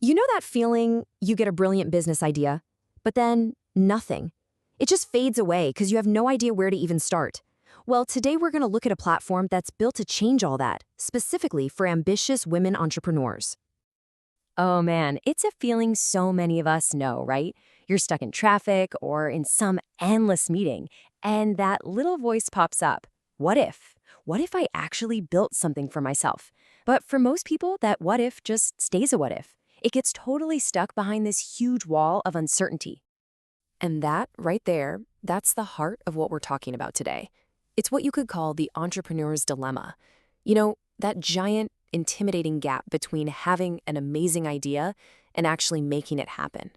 You know that feeling you get a brilliant business idea, but then nothing. It just fades away because you have no idea where to even start. Well, today we're going to look at a platform that's built to change all that, specifically for ambitious women entrepreneurs. Oh man, it's a feeling so many of us know, right? You're stuck in traffic or in some endless meeting, and that little voice pops up. What if? What if I actually built something for myself? But for most people, that what if just stays a what if. It gets totally stuck behind this huge wall of uncertainty. And that, right there, that's the heart of what we're talking about today. It's what you could call the entrepreneur's dilemma. You know, that giant, intimidating gap between having an amazing idea and actually making it happen.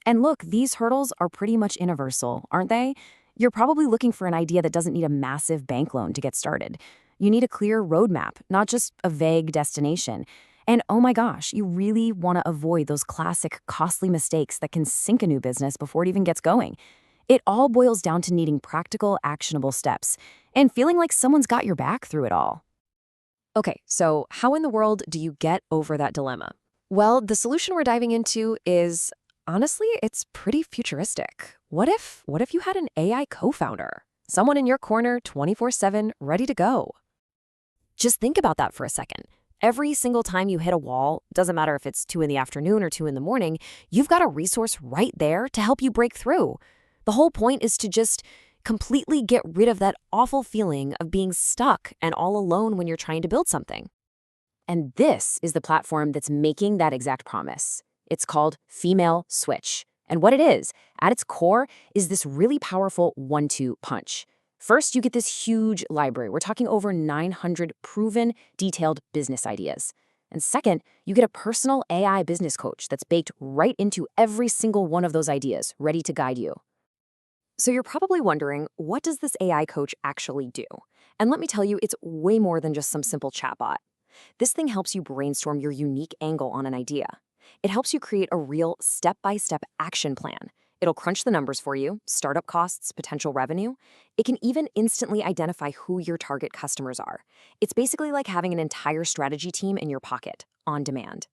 And look, these hurdles are pretty much universal, aren't they? You're probably looking for an idea that doesn't need a massive bank loan to get started. You need a clear roadmap, not just a vague destination. And oh my gosh, you really want to avoid those classic costly mistakes that can sink a new business before it even gets going. It all boils down to needing practical, actionable steps and feeling like someone's got your back through it all. Okay, so how in the world do you get over that dilemma? Well, the solution we're diving into is, honestly, it's pretty futuristic. What if you had an AI co-founder? Someone in your corner 24/7, ready to go. Just think about that for a second. Every single time you hit a wall, doesn't matter if it's 2 in the afternoon or 2 in the morning, you've got a resource right there to help you break through. The whole point is to just completely get rid of that awful feeling of being stuck and all alone when you're trying to build something. And this is the platform that's making that exact promise. It's called Female Switch. And what it is, at its core, is this really powerful 1-2 punch. First, you get this huge library. We're talking over 900 proven, detailed business ideas. And second, you get a personal AI business coach that's baked right into every single one of those ideas, ready to guide you. So you're probably wondering, what does this AI coach actually do? And let me tell you, it's way more than just some simple chatbot. This thing helps you brainstorm your unique angle on an idea. It helps you create a real step-by-step action plan. It'll crunch the numbers for you, startup costs, potential revenue. It can even instantly identify who your target customers are. It's basically like having an entire strategy team in your pocket, on demand.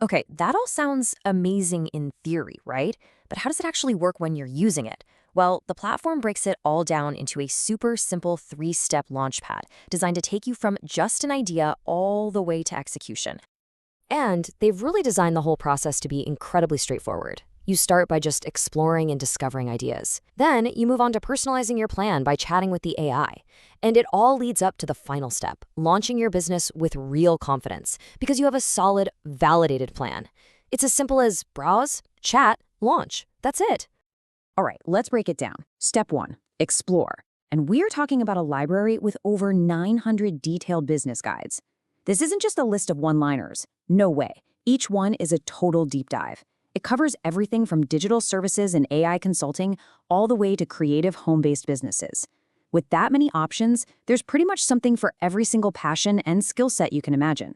Okay, that all sounds amazing in theory, right? But how does it actually work when you're using it? Well, the platform breaks it all down into a super simple 3-step launchpad designed to take you from just an idea all the way to execution. And they've really designed the whole process to be incredibly straightforward. You start by just exploring and discovering ideas. Then you move on to personalizing your plan by chatting with the AI. And it all leads up to the final step, launching your business with real confidence because you have a solid, validated plan. It's as simple as browse, chat, launch. That's it. All right, let's break it down. Step 1, explore. And we're talking about a library with over 900 detailed business guides. This isn't just a list of one-liners. No way. Each one is a total deep dive. It covers everything from digital services and AI consulting all the way to creative home-based businesses. With that many options, there's pretty much something for every single passion and skill set you can imagine.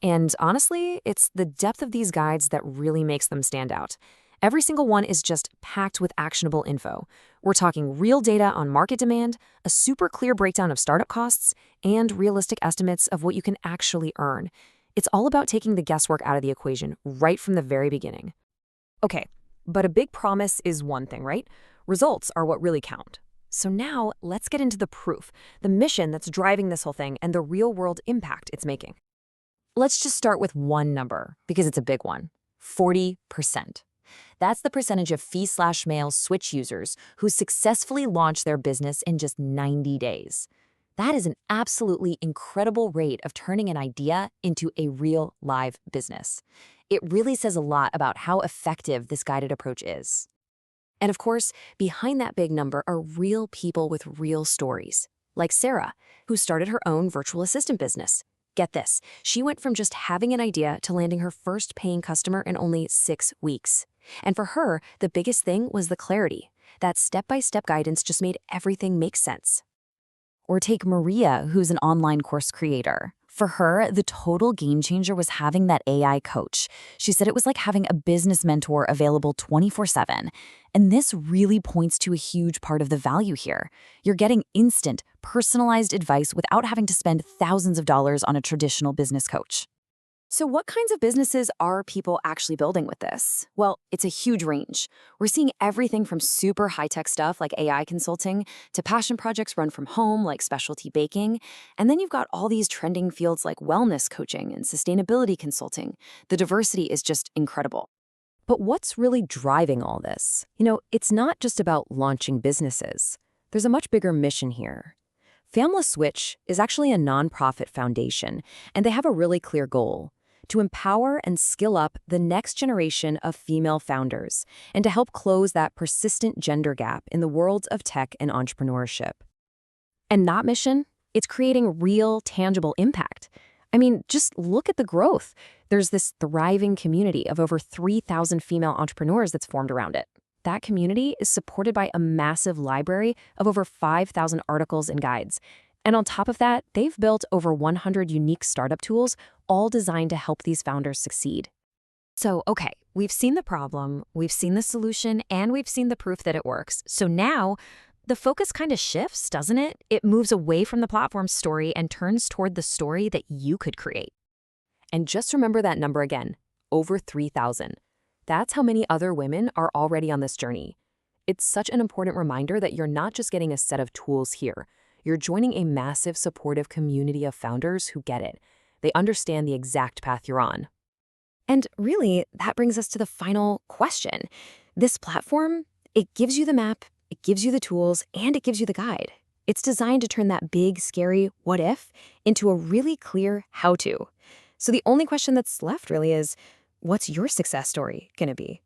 And honestly, it's the depth of these guides that really makes them stand out. Every single one is just packed with actionable info. We're talking real data on market demand, a super clear breakdown of startup costs, and realistic estimates of what you can actually earn. It's all about taking the guesswork out of the equation right from the very beginning. Okay, but a big promise is one thing, right? Results are what really count. So now let's get into the proof, the mission that's driving this whole thing, and the real-world impact it's making. Let's just start with one number, because it's a big one: 40%. That's the percentage of fee/male switch users who successfully launch their business in just 90 days. That is an absolutely incredible rate of turning an idea into a real live business. It really says a lot about how effective this guided approach is. And of course, behind that big number are real people with real stories, like Sarah, who started her own virtual assistant business. Get this, she went from just having an idea to landing her first paying customer in only 6 weeks. And for her, the biggest thing was the clarity. That step-by-step guidance just made everything make sense. Or take Maria, who's an online course creator. For her, the total game changer was having that AI coach. She said it was like having a business mentor available 24/7. And this really points to a huge part of the value here. You're getting instant, personalized advice without having to spend thousands of dollars on a traditional business coach. So, what kinds of businesses are people actually building with this? Well, it's a huge range. We're seeing everything from super high tech stuff like AI consulting to passion projects run from home like specialty baking. And then you've got all these trending fields like wellness coaching and sustainability consulting. The diversity is just incredible. But what's really driving all this? It's not just about launching businesses. There's a much bigger mission here. Family Switch is actually a nonprofit foundation, and they have a really clear goal: to empower and skill up the next generation of female founders and to help close that persistent gender gap in the worlds of tech and entrepreneurship. And that mission, it's creating real, tangible impact. I mean, just look at the growth. There's this thriving community of over 3,000 female entrepreneurs that's formed around it. That community is supported by a massive library of over 5,000 articles and guides. And on top of that, they've built over 100 unique startup tools, all designed to help these founders succeed. So, okay, we've seen the problem, we've seen the solution, and we've seen the proof that it works. So now, the focus kind of shifts, doesn't it? It moves away from the platform story and turns toward the story that you could create. And just remember that number again, over 3,000. That's how many other women are already on this journey. It's such an important reminder that you're not just getting a set of tools here. You're joining a massive, supportive community of founders who get it. They understand the exact path you're on. And really, that brings us to the final question. This platform, it gives you the map, it gives you the tools, and it gives you the guide. It's designed to turn that big, scary what if into a really clear how to. So the only question that's left really is, what's your success story going to be?